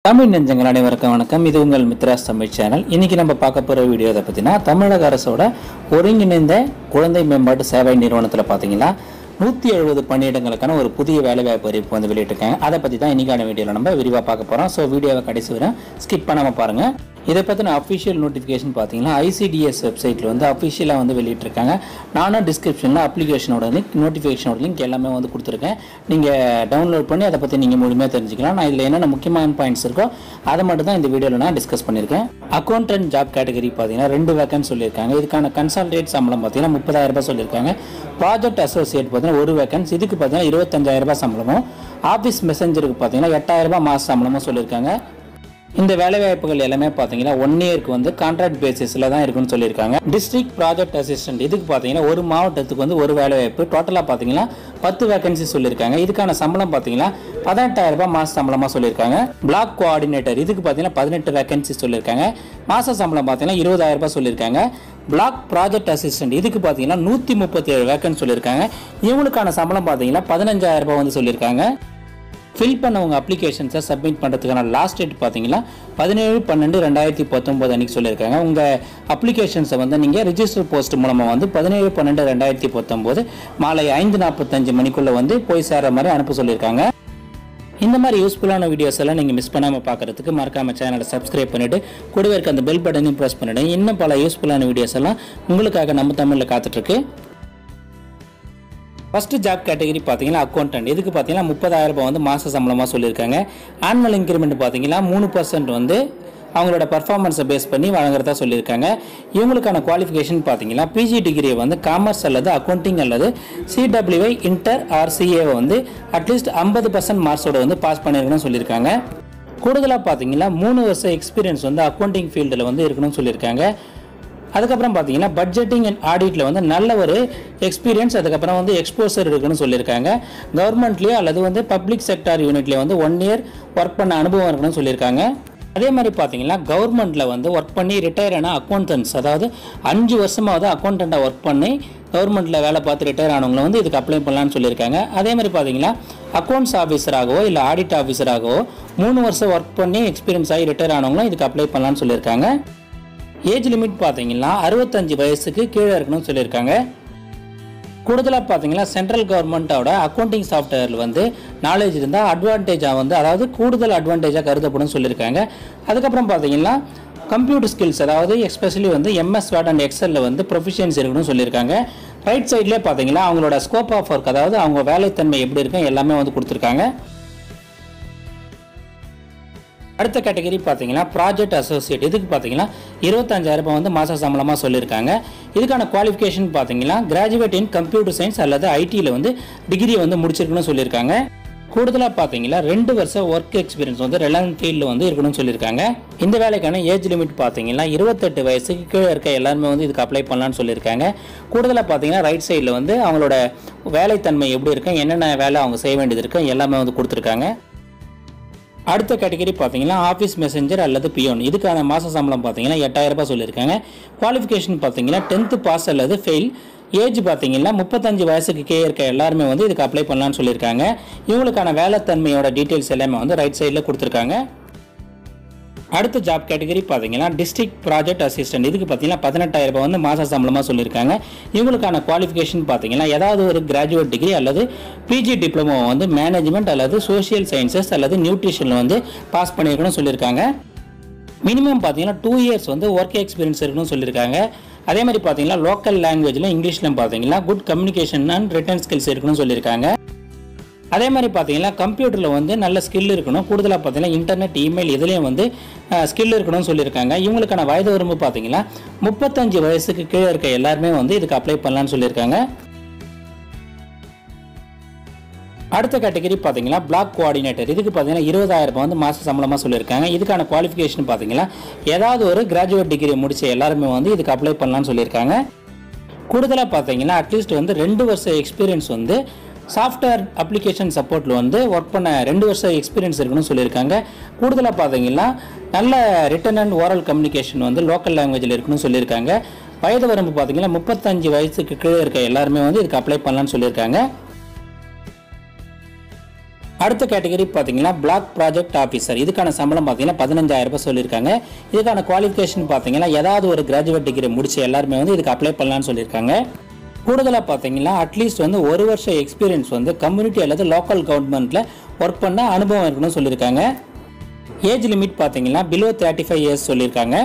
தமிழ் நெஞ்சங்கள் அனைவருக்கும் வணக்கம். இது உங்கள் மித்ராஸ் தமிழ் சேனல். இன்னைக்கு நம்ம பார்க்க போகிற வீடியோ இதை பற்றினா தமிழக அரசோட ஒருங்கிணைந்த குழந்தை மேம்பாட்டு சேவை நிறுவனத்தில் பார்த்தீங்கன்னா 170 பணியிடங்களுக்கான ஒரு புதிய வேலைவாய்ப்பு அறிவிப்பு வந்து வெளியிட்டிருக்காங்க. அதை பற்றி தான் இன்னைக்கான வீடியோவில் நம்ம விரிவாக பார்க்க போகிறோம். ஸோ வீடியோவை கடைசி வரை ஸ்கிப் பண்ணாமல் பாருங்கள். இதை பற்றின அஃபிஷியல் நோட்டிஃபிகேஷன் பார்த்தீங்கன்னா ICDS வெப்சைட்டில் வந்து அஃபிஷியலாக வந்து வெளியிட்டிருக்காங்க. நானும் டிஸ்கிரிப்ஷனில் அப்ளிகேஷனோட லிங்க், நோட்டிஃபிகேஷனோட லிங்க் எல்லாமே வந்து கொடுத்துருக்கேன். நீங்கள் டவுன்லோட் பண்ணி அதை பற்றி நீங்கள் முழுமையாக தெரிஞ்சுக்கலாம். நான் இதில் என்னென்ன முக்கியமான பாயிண்ட்ஸ் இருக்கோ அதை மட்டும் தான் இந்த வீடியோவில் நான் டிஸ்கஸ் பண்ணியிருக்கேன். அக்கௌண்டன்ட் ஜாப் கேட்டகரி பார்த்தீங்கன்னா 2 வேக்கன்ட் சொல்லியிருக்காங்க. இதுக்கான கன்சல்டேட் சம்பளம் பார்த்தீங்கன்னா 30,000 ரூபாய் சொல்லியிருக்காங்க. ப்ராஜெக்ட் அசோசியேட் பார்த்தீங்கன்னா 1 வேக்கன்ஸ், இதுக்கு பார்த்தீங்கன்னா 25,000 ரூபாய் சம்பளமும், ஆஃபீஸ் மெசஞ்சருக்கு பார்த்தீங்கன்னா 8,000 ரூபாய் மாத சம்பளமும் சொல்லியிருக்காங்க. இந்த வேலைவாய்ப்புகள் எல்லாமே பார்த்தீங்கன்னா 1 இயருக்கு வந்து கான்ட்ராக்ட் பேசிஸில் தான் இருக்குன்னு சொல்லியிருக்காங்க. டிஸ்ட்ரிக்ட் ப்ராஜெக்ட் அசிஸ்டன்ட் இதுக்கு பார்த்தீங்கன்னா ஒரு மாவட்டத்துக்கு வந்து ஒரு வேலைவாய்ப்பு, டோட்டலாக பார்த்தீங்கன்னா 10 வேகன்சி சொல்லியிருக்காங்க. இதுக்கான சம்பளம் பார்த்தீங்கன்னா 18,000 ரூபாய் மாத சம்பளமாக சொல்லியிருக்காங்க. பிளாக் கோஆர்டினேட்டர் இதுக்கு பார்த்தீங்கன்னா 18 வேகன்சி சொல்லியிருக்காங்க. மாத சம்பளம் பார்த்தீங்கன்னா 20,000 ரூபாய் சொல்லியிருக்காங்க. பிளாக் ப்ராஜெக்ட் அசிஸ்டன்ட் இதுக்கு பார்த்தீங்கன்னா 137 வேகன்சி சொல்லியிருக்காங்க. இவங்களுக்கான சம்பளம் பார்த்தீங்கன்னா 15,000 ரூபாய் வந்து சொல்லியிருக்காங்க. ஃபில் பண்ண உங்கள் அப்ளிகேஷன்ஸை சப்மிட் பண்ணுறதுக்கான லாஸ்ட் டேட் பார்த்தீங்கன்னா 17/12/2019 அன்றைக்கி சொல்லியிருக்காங்க. உங்கள் அப்ளிகேஷன்ஸை வந்து நீங்கள் ரிஜிஸ்டர் போஸ்ட் மூலமாக வந்து 17/12/2019 மாலை 5:45 மணிக்குள்ளே வந்து போய் சேர்ற மாதிரி அனுப்ப சொல்லியிருக்காங்க. இந்த மாதிரி யூஸ்ஃபுல்லான வீடியோஸ் எல்லாம் நீங்கள் மிஸ் பண்ணாமல் பார்க்குறதுக்கு மறக்காமல் சேனலை சப்ஸ்கிரைப் பண்ணிவிட்டு கூடவே இருக்க அந்த பெல் பட்டனையும் ப்ரெஸ் பண்ணிவிடுங்க. இன்னும் பல யூஸ்ஃபுல்லான வீடியோஸ் எல்லாம் உங்களுக்காக நம்ம தமிழில் காத்துட்ருக்கு. ஃபஸ்ட்டு ஜாப் கேட்டகரி பார்த்தீங்கன்னா அக்கௌண்டன்ட் இதுக்கு பார்த்தீங்கன்னா 30,000 ரூபாய் வந்து மாத சம்பளமாக சொல்லியிருக்காங்க. ஆனுவல் இன்க்ரிமெண்ட் பார்த்தீங்கன்னா 3% வந்து அவங்களோட பர்ஃபார்மன்ஸை பேஸ் பண்ணி வழங்குறதா சொல்லியிருக்காங்க. இவங்களுக்கான குவாலிஃபிகேஷன் பார்த்தீங்கன்னா பிஜி டிகிரியை வந்து காமர்ஸ் அல்லது அக்கௌண்டிங் அல்லது CWI இன்டர் ஆர் CA வந்து அட்லீஸ்ட் 50% மார்க்ஸோட வந்து பாஸ் பண்ணியிருக்கணும்னு சொல்லியிருக்காங்க. கூடுதலாக பார்த்தீங்கன்னா 3 வருஷம் எக்ஸ்பீரியன்ஸ் வந்து அக்கௌண்டிங் ஃபீல்டில் வந்து இருக்கணும்னு சொல்லியிருக்காங்க. அதுக்கப்புறம் பார்த்தீங்கன்னா பட்ஜெட்டிங் அண்ட் ஆடிட்டில் வந்து நல்ல ஒரு எக்ஸ்பீரியன்ஸ், அதுக்கப்புறம் வந்து எக்ஸ்போசர் இருக்குன்னு சொல்லியிருக்காங்க. கவர்மெண்ட்லேயோ அல்லது வந்து பப்ளிக் செக்டார் யூனிட்லேயே வந்து 1 இயர் ஒர்க் பண்ண அனுபவம் இருக்குன்னு சொல்லியிருக்காங்க. அதே மாதிரி பார்த்தீங்கன்னா கவர்மெண்ட்டில் வந்து ஒர்க் பண்ணி ரிட்டையர் ஆன அக்கௌண்டன்ட்ஸ், அதாவது 5 வருஷமாவது அக்கௌண்டண்ட்டாக ஒர்க் பண்ணி கவர்மெண்ட்டில் வேலை பார்த்து ரிட்டையர் ஆனவங்களை வந்து இதுக்கு அப்ளை பண்ணலான்னு சொல்லியிருக்காங்க. அதே மாதிரி பார்த்தீங்கன்னா அக்கௌண்ட்ஸ் ஆஃபீஸராகவோ இல்லை ஆடிட் ஆஃபீஸராகவோ 3 வருஷம் ஒர்க் பண்ணி எக்ஸ்பீரியன்ஸ் ஆகி ரிட்டையர் ஆனவங்களும் இதுக்கு அப்ளை பண்ணலான்னு சொல்லியிருக்காங்க. ஏஜ் லிமிட் பார்த்தீங்கன்னா 65 வயசுக்கு கீழே இருக்கணும்னு சொல்லியிருக்காங்க. கூடுதலாக பார்த்தீங்கன்னா சென்ட்ரல் கவர்மெண்ட்டோட அக்கௌண்டிங் சாஃப்ட்வேரில் வந்து நாலேஜ் இருந்தால் அட்வான்டேஜாக வந்து அதாவது கூடுதல் அட்வான்டேஜாக கருதப்படும் சொல்லியிருக்காங்க. அதுக்கப்புறம் பார்த்தீங்கன்னா கம்ப்யூட்டர் ஸ்கில்ஸ், அதாவது எஸ்பெஷலி வந்து MS Word அண்ட் எக்ஸலில் வந்து ப்ரொஃபிஷியன்சி இருக்கணும்னு சொல்லியிருக்காங்க. ரைட் சைட்லேயே பார்த்தீங்கன்னா அவங்களோட ஸ்கோப் ஆஃப் ஒர்க், அதாவது அவங்க வேலைத்தன்மை எப்படி இருக்கும் எல்லாமே வந்து கொடுத்துருக்காங்க. அடுத்த கேட்டகரி பார்த்தீங்கன்னா ப்ராஜெக்ட் அசோசியேட் இதுக்கு பார்த்தீங்கன்னா 25,000 ரூபாய் வந்து மாத சம்பளமாக சொல்லியிருக்காங்க. இதுக்கான குவாலிஃபிகேஷன் பார்த்தீங்கன்னா கிராஜுவேட் இன் கம்ப்யூட்டர் சயின்ஸ் அல்லது ITயில் வந்து டிகிரி வந்து முடிச்சிருக்கணும்னு சொல்லியிருக்காங்க. கூடுதலாக பார்த்தீங்கன்னா 2 வருஷம் ஒர்க் எக்ஸ்பீரியன்ஸ் வந்து ரெலவென்ட் ஃபீல்டில் வந்து இருக்கணும்னு சொல்லியிருக்காங்க. இந்த வேலைக்கான ஏஜ் லிமிட் பார்த்தீங்கன்னா 28 வயசுக்கு கீழே இருக்க எல்லாருமே வந்து இதுக்கு அப்ளை பண்ணலான்னு சொல்லியிருக்காங்க. கூடுதலாக பார்த்தீங்கன்னா ரைட் சைடில் வந்து அவங்களோட வேலைத்தன்மை எப்படி இருக்கும், என்னென்ன வேலை அவங்க செய்ய வேண்டியது இருக்கும் எல்லாமே வந்து கொடுத்துருக்காங்க. அடுத்த கேட்டகரி பார்த்தீங்கன்னா ஆஃபீஸ் மெசஞ்சர் அல்லது பியோன் இதுக்கான மாத சம்பளம் பார்த்தீங்கன்னா 8,000 ரூபாய் சொல்லியிருக்காங்க. குவாலிஃபிகேஷன் பார்த்தீங்கன்னா 10th பாஸ் அல்லது ஃபெயில். ஏஜ் பார்த்தீங்கன்னா 35 வயசுக்கு கீழே இருக்க எல்லாருமே வந்து இதுக்கு அப்ளை பண்ணலான்னு சொல்லியிருக்காங்க. இவங்களுக்கான வேலைத்தன்மையோட டீட்டெயில்ஸ் எல்லாமே வந்து ரைட் சைடில் கொடுத்துருக்காங்க. அடுத்த ஜாப் கேட்டகரி பார்த்தீங்கன்னா டிஸ்ட்ரிக்ட் ப்ராஜெக்ட் அசிஸ்டன்ட் இதுக்கு பார்த்தீங்கன்னா 18,000 ரூபாய் வந்து மாத சம்பளமாக சொல்லியிருக்காங்க. இவங்களுக்கான குவாலிஃபிகேஷன் பார்த்தீங்கன்னா ஏதாவது ஒரு கிராஜுவேட் டிகிரி அல்லது PG டிப்ளமோ வந்து மேனேஜ்மெண்ட் அல்லது சோஷியல் சயின்சஸ் அல்லது நியூட்ரிஷனில் வந்து பாஸ் பண்ணியிருக்கணும்னு சொல்லியிருக்காங்க. மினிமம் பார்த்தீங்கன்னா 2 இயர்ஸ் வந்து ஒர்க் எக்ஸ்பீரியன்ஸ் இருக்கணும்னு சொல்லியிருக்காங்க. அதே மாதிரி பார்த்தீங்கன்னா லோக்கல் லாங்குவேஜில் இங்கிலீஷில் பார்த்தீங்கன்னா good communication and written skills இருக்கணும்னு சொல்லியிருக்காங்க. அதே மாதிரி பார்த்தீங்கன்னா கம்ப்யூட்டரில் வந்து நல்ல ஸ்கில் இருக்கணும். கூடுதலாக பார்த்தீங்கன்னா இன்டர்நெட், இமெயில் இதுலேயும் வந்து ஸ்கில் இருக்கணும்னு சொல்லியிருக்காங்க. இவங்களுக்கான வயது வரம்பு பார்த்தீங்கன்னா 35 வயசுக்கு கீழே இருக்க எல்லாருமே வந்து இதுக்கு அப்ளை பண்ணலான்னு சொல்லியிருக்காங்க. அடுத்த கேட்டகரி பார்த்தீங்கன்னா பிளாக் கோஆர்டினேட்டர் இதுக்கு பார்த்தீங்கன்னா 20,000 ரூபாய் வந்து மாத சம்பளமாக சொல்லியிருக்காங்க. இதுக்கான குவாலிஃபிகேஷன் பார்த்தீங்கன்னா ஏதாவது ஒரு கிராஜுவேட் டிகிரி முடிச்ச எல்லாருமே வந்து இதுக்கு அப்ளை பண்ணலான்னு சொல்லியிருக்காங்க. கூடுதலாக பார்த்தீங்கன்னா அட்லீஸ்ட் வந்து 2 வருஷம் எக்ஸ்பீரியன்ஸ் வந்து சாஃப்ட்வேர் அப்ளிகேஷன் சப்போர்ட்டில் வந்து ஒர்க் பண்ண 2 வருஷம் எக்ஸ்பீரியன்ஸ் இருக்கணும்னு சொல்லியிருக்காங்க. கூடுதலாக பார்த்தீங்கன்னா நல்ல ரிட்டன் அண்ட் ஓரல் கம்யூனிகேஷன் வந்து லோக்கல் லாங்குவேஜில் இருக்கணும்னு சொல்லியிருக்காங்க. வயது வரம்பு பார்த்தீங்கன்னா 35 வயசுக்கு கீழே இருக்க எல்லாருமே வந்து இதுக்கு அப்ளை பண்ணலான்னு சொல்லியிருக்காங்க. அடுத்த கேட்டகரி பார்த்தீங்கன்னா பிளாக் ப்ராஜெக்ட் ஆஃபீஸர். இதுக்கான சம்பளம் பார்த்தீங்கன்னா 15,000 ரூபாய் சொல்லியிருக்காங்க. இதுக்கான குவாலிஃபிகேஷன் பார்த்தீங்கன்னா ஏதாவது ஒரு கிராஜுவேட் டிகிரி முடிச்சு எல்லாருமே வந்து இதுக்கு அப்ளை பண்ணலாம்னு சொல்லியிருக்காங்க. கூடுதலாக பார்த்தீங்கன்னா அட்லீஸ்ட் வந்து 1 வருஷம் எக்ஸ்பீரியன்ஸ் வந்து கம்யூனிட்டி அல்லது லோக்கல் கவர்மெண்ட்டில் ஒர்க் பண்ண அனுபவம் இருக்கணும்னு சொல்லியிருக்காங்க. ஏஜ் லிமிட் பார்த்தீங்கன்னா பிலோ 35 இயர்ஸ் சொல்லியிருக்காங்க.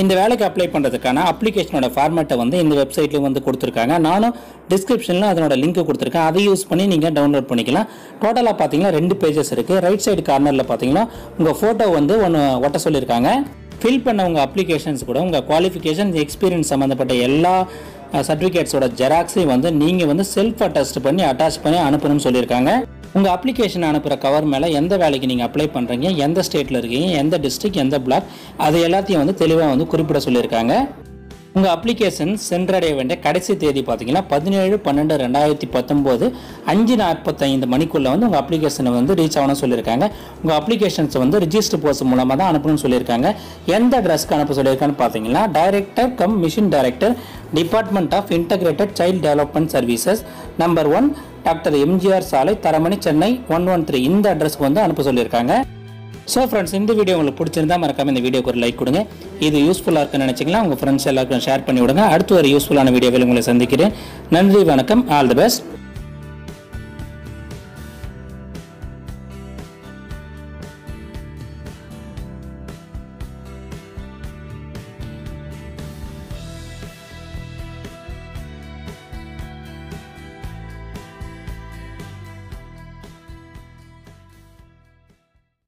இந்த வேலைக்கு அப்ளை பண்ணுறதுக்கான அப்ளிகேஷனோட ஃபார்மேட்டை வந்து இந்த வெப்சைட்லேயும் வந்து கொடுத்துருக்காங்க. நானும் டிஸ்கிரிப்ஷனில் அதனோட லிங்க் கொடுத்துருக்கேன். அதை யூஸ் பண்ணி நீங்கள் டவுன்லோட் பண்ணிக்கலாம். டோட்டலாக பார்த்தீங்கன்னா 2 பேஜஸ் இருக்குது. ரைட் சைடு கார்னரில் பார்த்தீங்கன்னா உங்கள் ஃபோட்டோ வந்து ஒன்று ஒட்ட சொல்லியிருக்காங்க. ஃபில் பண்ண உங்கள் அப்ளிகேஷன்ஸ் கூட உங்கள் குவாலிஃபிகேஷன் எக்ஸ்பீரியன்ஸ் சம்மந்தப்பட்ட எல்லா சர்டிஃபிகேட்ஸோட ஜெராக்ஸையும் வந்து நீங்கள் வந்து செல்ஃப் அட்டஸ்ட் பண்ணி அட்டாச் பண்ணி அனுப்பணும்னு சொல்லியிருக்காங்க. உங்கள் அப்ளிகேஷன் அனுப்புகிற கவர் மேலே எந்த வேலைக்கு நீங்கள் அப்ளை பண்ணுறீங்க, எந்த ஸ்டேட்டில் இருக்கீங்க, எந்த டிஸ்ட்ரிக்ட், எந்த பிளாக், அது எல்லாத்தையும் வந்து தெளிவாக வந்து குறிப்பிட சொல்லியிருக்காங்க. உங்கள் அப்ளிகேஷன் சென்றடைய வேண்டிய கடைசி தேதி பார்த்தீங்கன்னா 17/12/2019 5:45 மணிக்குள்ளே வந்து உங்கள் அப்ளிகேஷனை வந்து ரீச் ஆகணும்னு சொல்லியிருக்காங்க. உங்கள் அப்ளிகேஷன்ஸை வந்து ரிஜிஸ்டர் போஸ்ட் மூலமாக தான் அனுப்பணும்னு சொல்லியிருக்காங்க. எந்த அட்ரஸ்க்கு அனுப்ப சொல்லியிருக்கான்னு பார்த்தீங்கன்னா director cum mission director, department of integrated child development services, number 1, doctor MGR சாலை, தரமணி, சென்னை 113. இந்த அட்ரஸ்க்கு வந்து அனுப்ப சொல்லியிருக்காங்க. ஸோ ஃப்ரெண்ட்ஸ், இந்த வீடியோ உங்களுக்கு பிடிச்சிருந்தா மறக்காம இந்த வீடியோக்கு ஒரு லைக் கொடுங்க. இது யூஸ்ஃபுல்லாக இருக்குன்னு நினச்சிங்கன்னா உங்கள் ஃப்ரெண்ட்ஸ் எல்லாருக்கும் ஷேர் பண்ணி விடுங்க. அடுத்து ஒரு யூஸ்ஃபுல்லான வீடியோவில் உங்களை சந்திக்கிறேன். நன்றி, வணக்கம், ஆல் தி பெஸ்ட்.